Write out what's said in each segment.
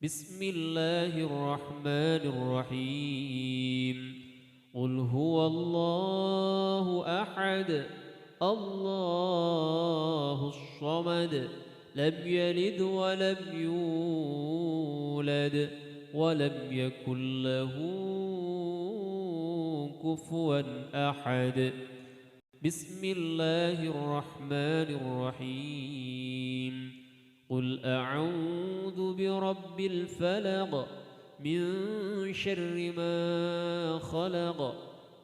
بسم الله الرحمن الرحيم. قل هو الله أحد الله الصمد لم يلد ولم يولد ولم يكن له كفوا أحد. بسم الله الرحمن الرحيم. قل أعوذ برب الفلق من شر ما خلق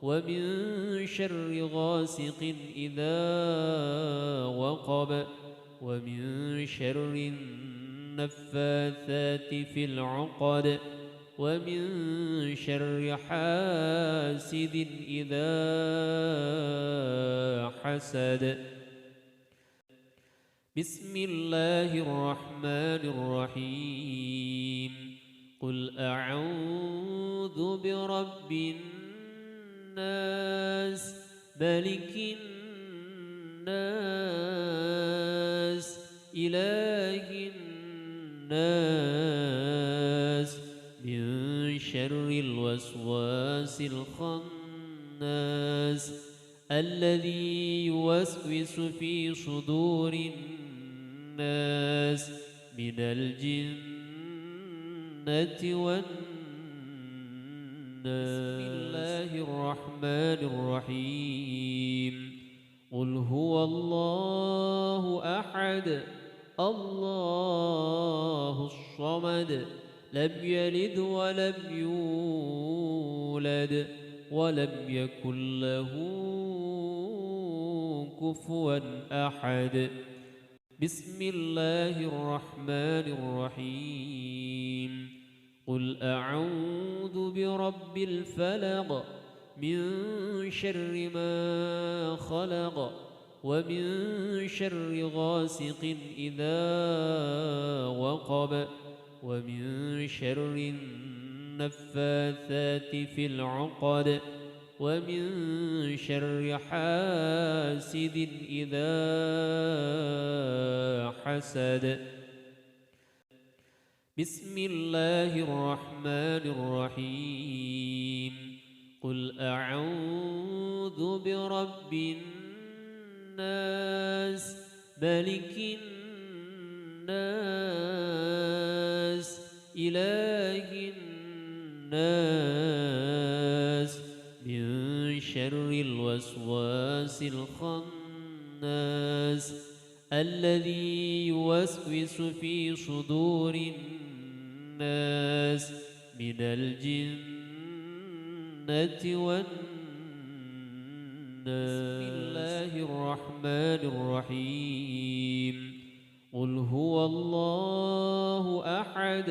ومن شر غاسق إذا وقب ومن شر النفاثات في العقد ومن شر حاسد إذا حسد. بسم الله الرحمن الرحيم. قل أعوذ برب الناس ملك الناس إله الناس من شر الوسواس الخناس الذي يوسوس في صدور الناس من الجنة والناس. بسم الله الرحمن الرحيم. قل هو الله أحد الله الصمد لم يلد ولم يولد ولم يكن له كفوا أحد. بسم الله الرحمن الرحيم. قل أعوذ برب الفلق من شر ما خلق ومن شر غاسق إذا وقب ومن شر النفاثات في العقد ومن شر حاسد إذا حسد. بسم الله الرحمن الرحيم. قل أعوذ برب الناس ملك الناس إله الناس من شر الوسواس الخناس الذي يوسوس في صدور الناس من الجنة والناس. بسم الله الرحمن الرحيم. قل هو الله أحد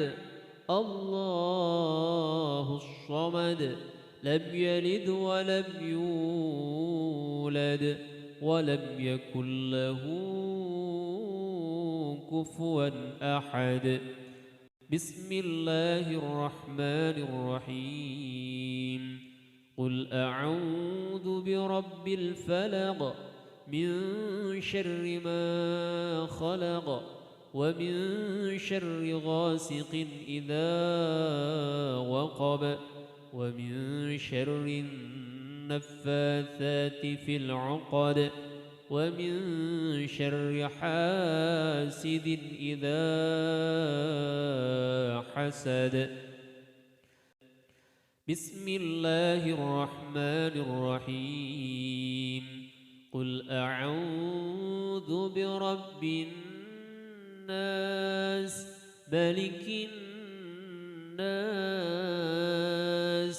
الله الصمد لم يلد ولم يولد ولم يكن له كفوا أحد. بسم الله الرحمن الرحيم. قل أعوذ برب الفلق من شر ما خلق ومن شر غاسق إذا وقب ومن شر النفاثات في العقد ومن شر حاسد إذا حسد. بسم الله الرحمن الرحيم. قل أعوذ برب الناس ملك الناس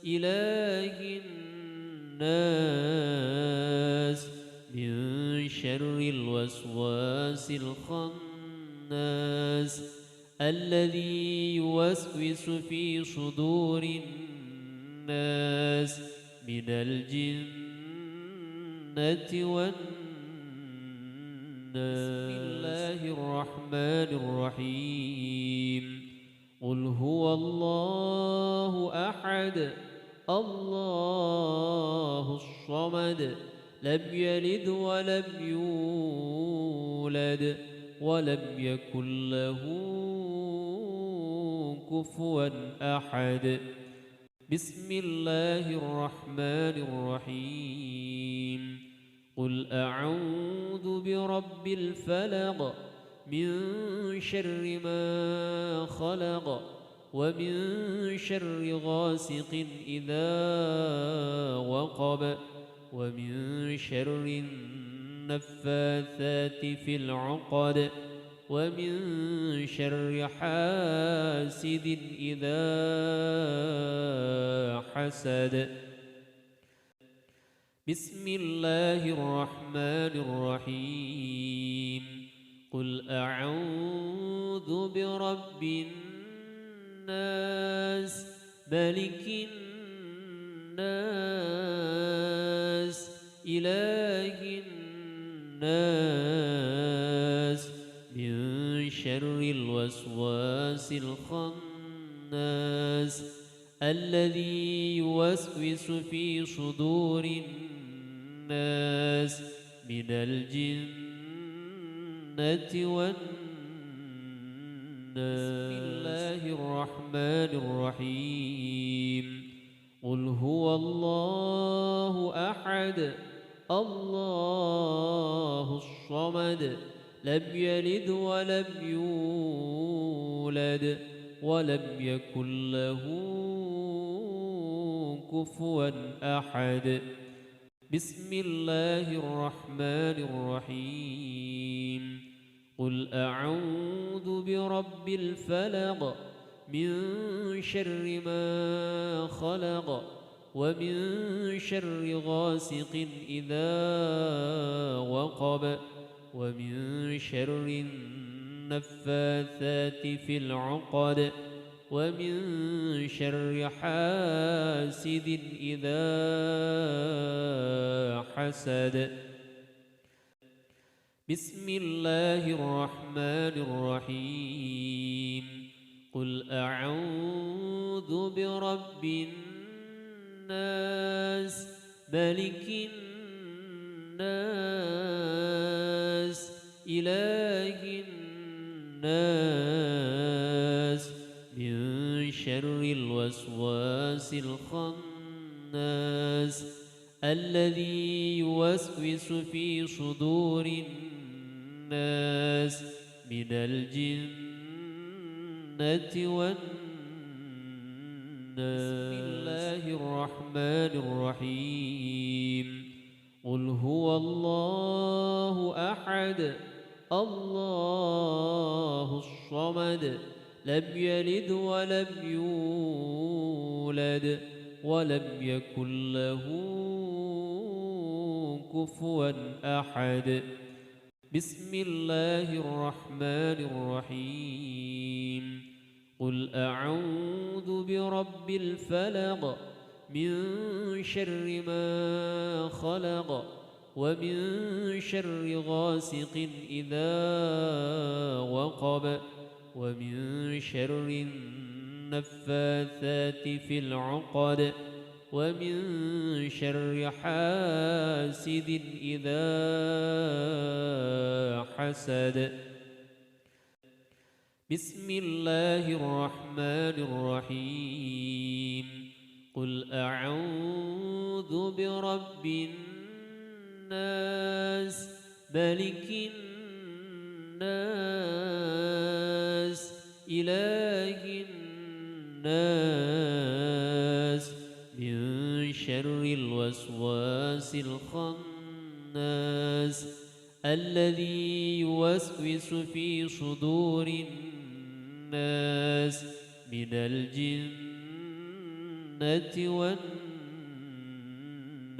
إله الناس من شر الوسواس الخناس الذي يوسوس في صدور الناس من الجنة والناس. بسم الله الرحمن الرحيم. قل هو الله أحد الله الصمد لم يلد ولم يولد ولم يكن له كفوا أحد بسم الله الرحمن الرحيم قل أعوذ برب الفلق من شر ما خلق ومن شر غاسق إذا وقب ومن شر النفاثات في العقد ومن شر حاسد إذا حسد بسم الله الرحمن الرحيم قل أعوذ برب الناس ملك الناس إله الناس من شر الوسواس الخناس الذي يوسوس في صدور الناس من الجنة والناس بسم الله الرحمن الرحيم قل هو الله أحد الله الصمد لم يلد ولم يولد ولم يكن له كفوا أحد بسم الله الرحمن الرحيم قل أعوذ برب الفلق من شر ما خلق ومن شر غاسق إذا وقب ومن شر النفاثات في العقد ومن شر حاسد إذا حسد بسم الله الرحمن الرحيم قل أعوذ برب الناس ملك الناس إله الناس من شر الوسواس الخناس الذي يوسوس في صدور الناس من الجنة والناس بسم الله الرحمن الرحيم قل هو الله أحد الله الصمد لم يلد ولم يولد ولم يكن له كفوا أحد بسم الله الرحمن الرحيم قل أعوذ برب الفلق من شر ما خلق ومن شر غاسق إذا وقب ومن شر النفاثات في العقد ومن شر حاسد إذا حسد بسم الله الرحمن الرحيم قل أعوذ برب الناس ملك الناس إله الناس من شر الوسواس الخناس الذي يوسوس في صدور الناس من الجنة والناس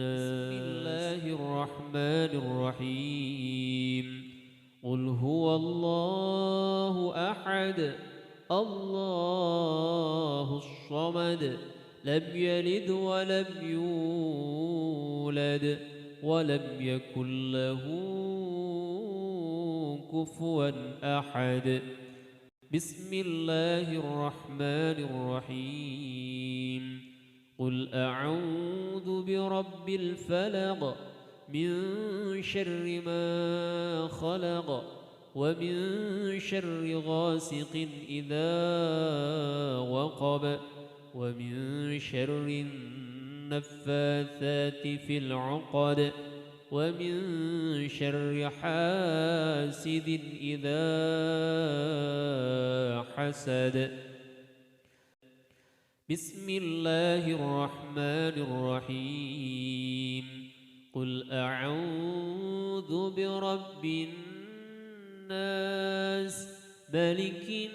بسم الله الرحمن الرحيم قل هو الله أحد الله الصمد لم يلد ولم يولد ولم يكن له كفوا أحد بسم الله الرحمن الرحيم قل أعوذ برب الفلق من شر ما خلق ومن شر غاسق إذا وقب ومن شر النفاثات في العقد ومن شر حاسد إذا حسد بسم الله الرحمن الرحيم قل أعوذ برب الناس ملك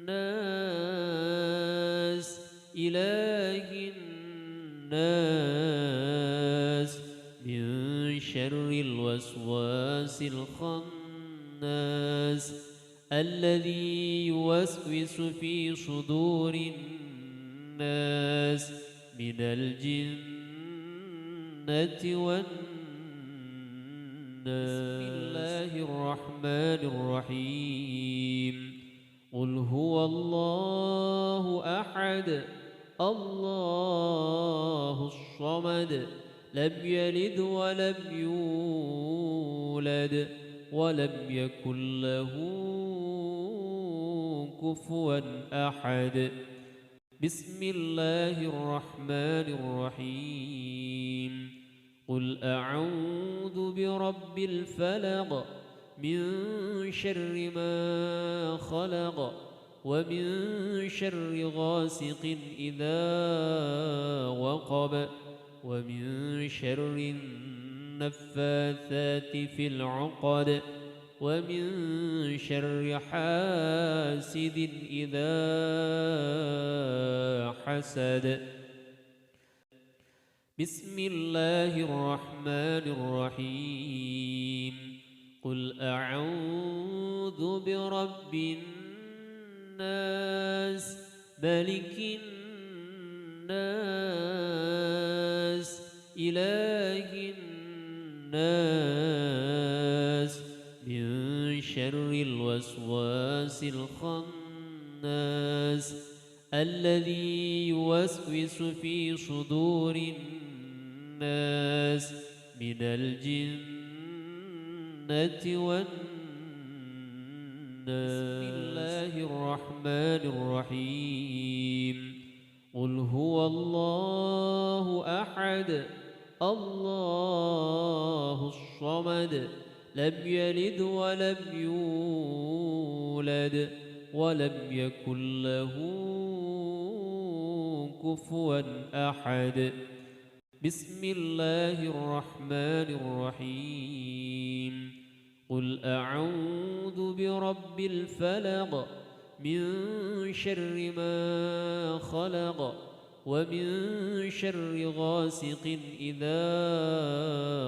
الناس إله الناس من شر الوسواس الخناس الذي يوسوس في صدور الناس من الجنة والناس بسم الله الرحمن الرحيم قل هو الله أحد الله الصمد لم يلد ولم يولد ولم يكن له كفوا أحد بسم الله الرحمن الرحيم قل أعوذ برب الفلق من شر ما خلق ومن شر غاسق إذا وقب ومن شر النفاثات في العقد ومن شر حاسد إذا حسد بسم الله الرحمن الرحيم قل أعوذ برب الناس ملك الناس إله الناس من شر الوسواس الخناس الذي يوسوس في صدور الناس من الجنة والناس بسم الله الرحمن الرحيم قل هو الله أحد الله الصمد لم يلد ولم يولد ولم يكن له كفوا أحد بسم الله الرحمن الرحيم قل أعوذ برب الفلق من شر ما خلق ومن شر غاسق إذا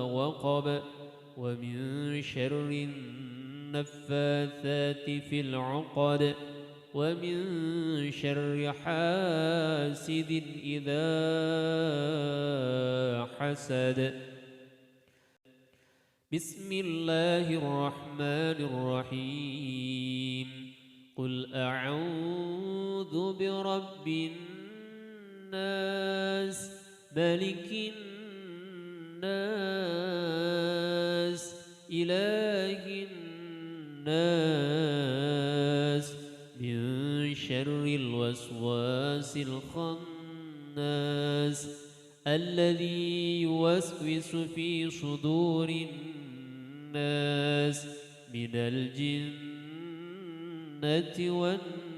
وقب ومن شر النفاثات في العقد ومن شر حاسد إذا حسد بسم الله الرحمن الرحيم قل أعوذ برب الناس ملك الناس إله الناس من شر الوسواس الخناس الذي يوسوس في صدور الناس من الجنة والناس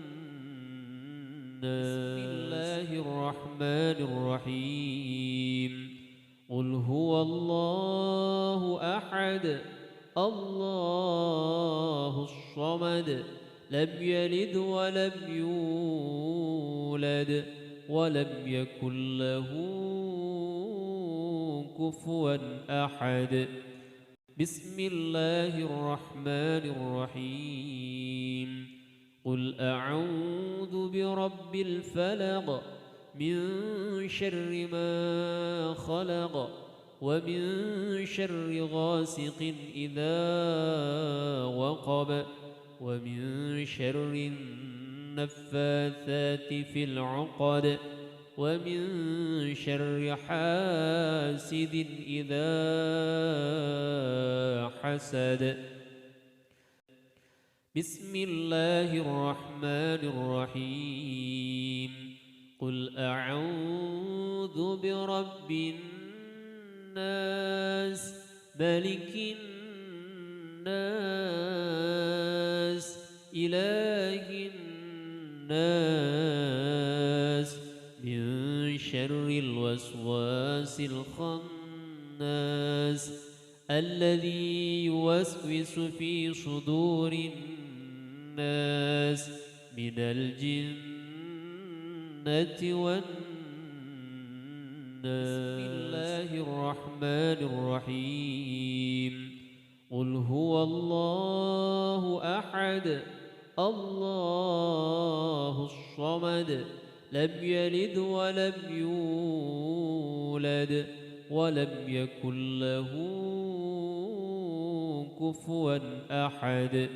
بسم الله الرحمن الرحيم قل هو الله أحد الله الصمد لم يلد ولم يولد ولم يكن له كفوا أحد بسم الله الرحمن الرحيم قل أعوذ برب الفلق من شر ما خلق ومن شر غاسق إذا وقب ومن شر النفاثات في العقد ومن شر حاسد إذا حسد بسم الله الرحمن الرحيم قل أعوذ برب الناس ملك الناس إله الناس من شر الوسواس الخناس الذي يوسوس في صدور الناس من الجنة والناس. بسم الله الرحمن الرحيم قل هو الله أحد الله الصمد لم يلد ولم يولد ولم يكن له كفوا أحد.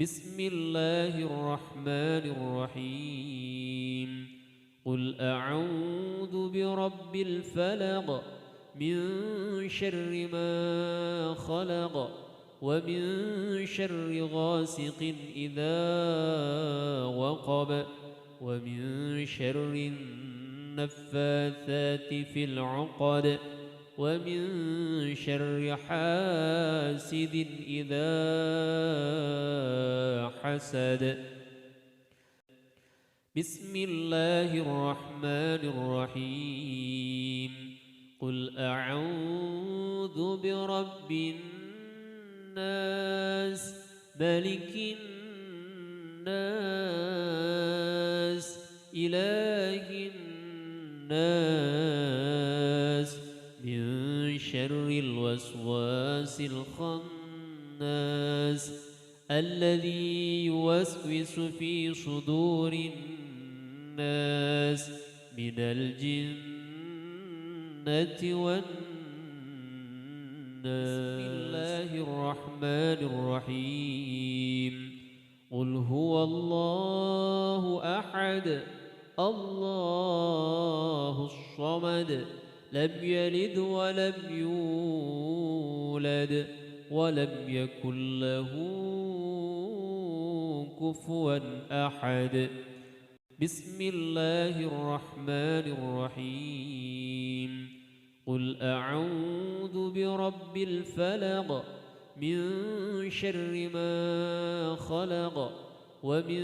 بسم الله الرحمن الرحيم قل أعوذ برب الفلق من شر ما خلق ومن شر غاسق إذا وقب ومن شر النفاثات في العقد ومن شر حاسد إذا حسد. بسم الله الرحمن الرحيم قل أعوذ برب الناس ملك الناس إله الناس من شر الوسواس الخناس الذي يوسوس في صدور الناس من الجنة والناس. بسم الله الرحمن الرحيم قل هو الله أحد الله الصمد لم يلد ولم يولد ولم يكن له كفوا أحد. بسم الله الرحمن الرحيم قل أعوذ برب الفلق من شر ما خلق ومن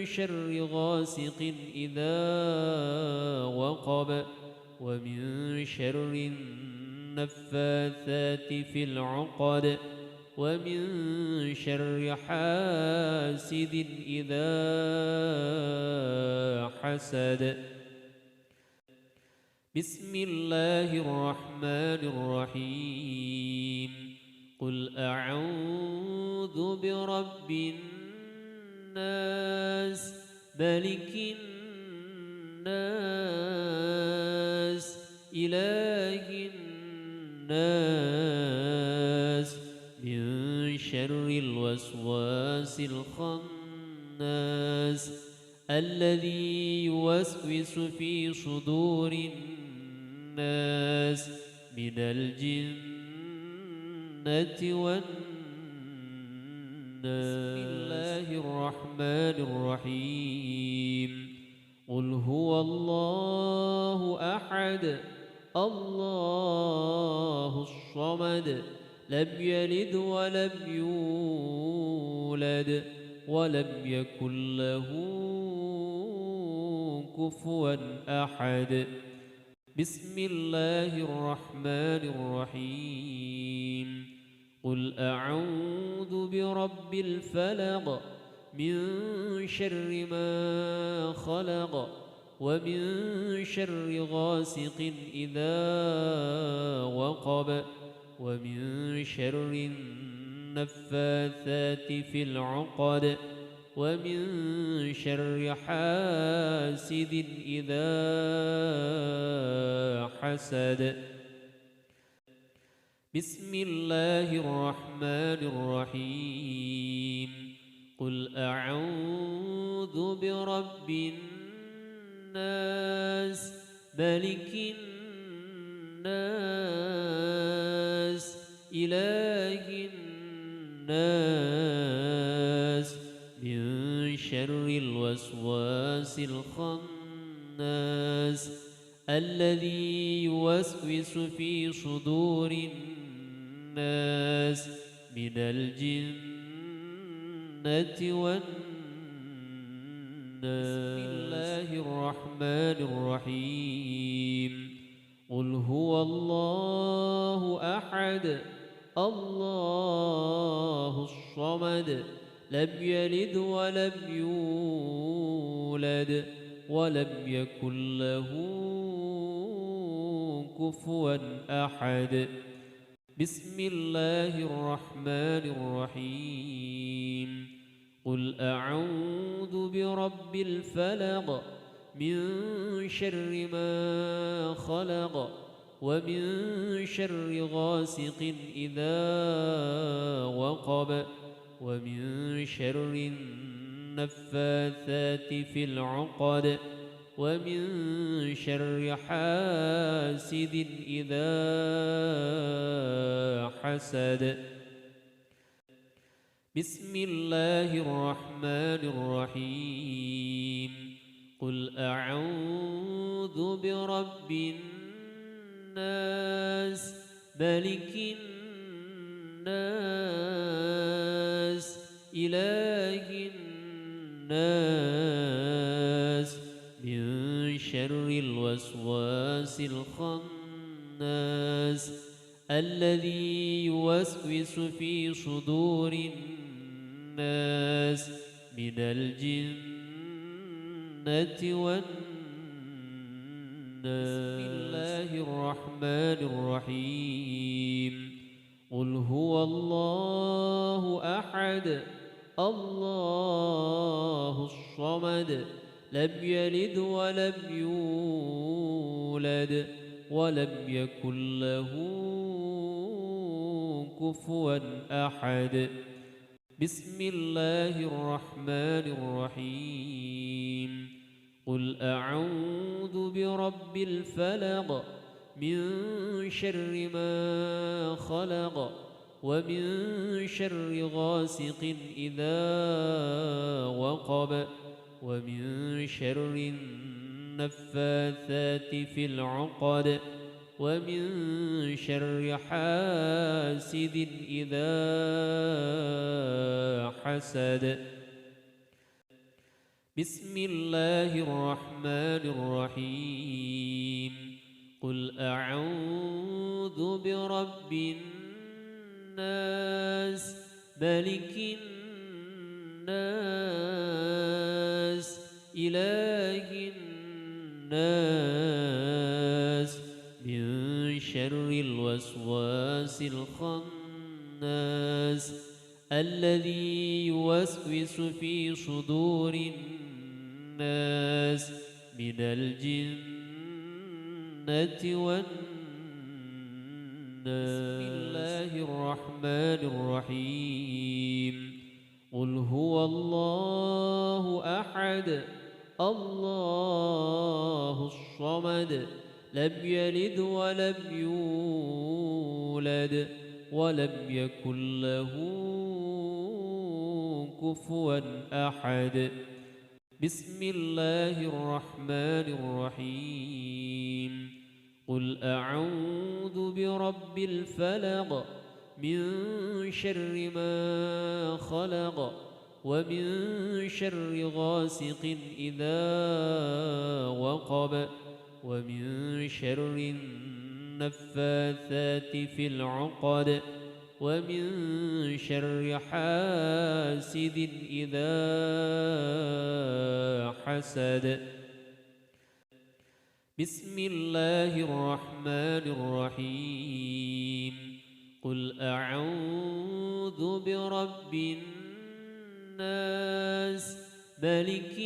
شر غاسق إذا وقب ومن شر النفاثات في العقد ومن شر حاسد إذا حسد. بسم الله الرحمن الرحيم قل أعوذ برب الناس ملك الناس إله الناس من شر الوسواس الخناس الذي يوسوس في صدور الناس من الجنة والناس. بسم الله الرحمن الرحيم قل هو الله أحد الله الصمد لم يلد ولم يولد ولم يكن له كفوا أحد. بسم الله الرحمن الرحيم قل أعوذ برب الفلق من شر ما خلق ومن شر غاسق إذا وقب ومن شر النفاثات في العقد ومن شر حاسد إذا حسد. بسم الله الرحمن الرحيم قل أعوذ برب الناس ملك الناس إله الناس شر الوسواس الخناس الذي يوسوس في صدور الناس من الجنة والناس. بسم الله الرحمن الرحيم. قل هو الله أحد الله الصمد لم يلد ولم يولد ولم يكن له كفوا أحد. بسم الله الرحمن الرحيم. قل أعوذ برب الفلق من شر ما خلق ومن شر غاسق إذا وقب ومن شر النفاثات في العقد ومن شر حاسد إذا حسد. بسم الله الرحمن الرحيم. قل أعوذ برب الناس ملك الناس إله الناس من شر الوسواس الخناس الذي يوسوس في صدور الناس من الجنة والناس. بسم الله الرحمن الرحيم. قل هو الله أحد الله الصمد لم يلد ولم يولد ولم يكن له كفوا أحد. بسم الله الرحمن الرحيم. قل أعوذ برب الفلق من شر ما خلق ومن شر غاسق إذا وقب ومن شر النفاثات في العقد ومن شر حاسد إذا حسد. بسم الله الرحمن الرحيم. قل أعوذ برب الناس ملك الناس إله الناس من شر الوسواس الخناس الذي يوسوس في صدور الناس من الجنة والناس. بسم الله الرحمن الرحيم. قل هو الله أحد الله الصمد لم يلد ولم يولد ولم يكن له كفوا أحد. بسم الله الرحمن الرحيم. قل أعوذ برب الفلق من شر ما خلق ومن شر غاسق إذا وقب ومن شر النفاثات في العقد ومن شر حاسد إذا حسد. بسم الله الرحمن الرحيم. قل أعوذ برب الناس ملك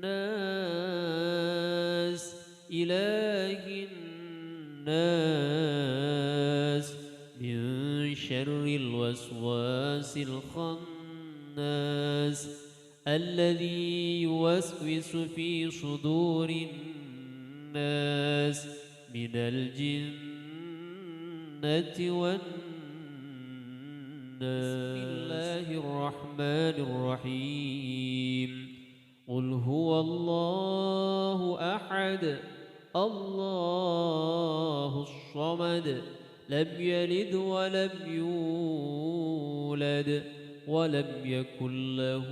الناس إله الناس من شر الوسواس الخناس الذي يوسوس في صدور الناس من الجنة والناس. بسم الله الرحمن الرحيم قل هو الله أحد الله الصمد لم يلد ولم يولد ولم يكن له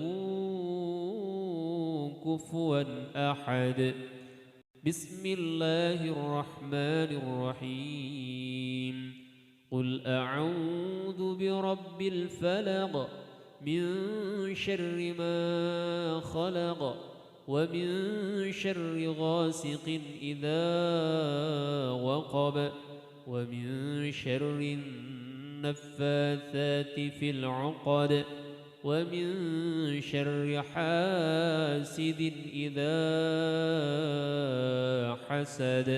كفوا أحد بسم الله الرحمن الرحيم قل أعوذ برب الفلق من شر ما خلق ومن شر غاسق إذا وقب ومن شر النفاثات في العقد ومن شر حاسد إذا حسد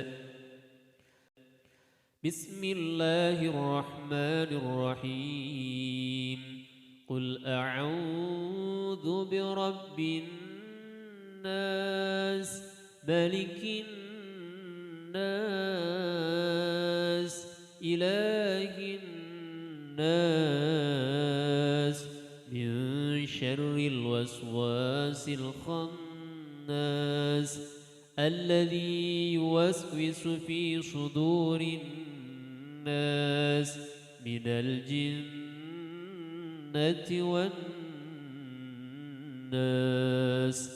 بسم الله الرحمن الرحيم قل أعوذ برب الناس ملك الناس إله الناس من شر الوسواس الخناس الذي يوسوس في صدور الناس من الجنة والناس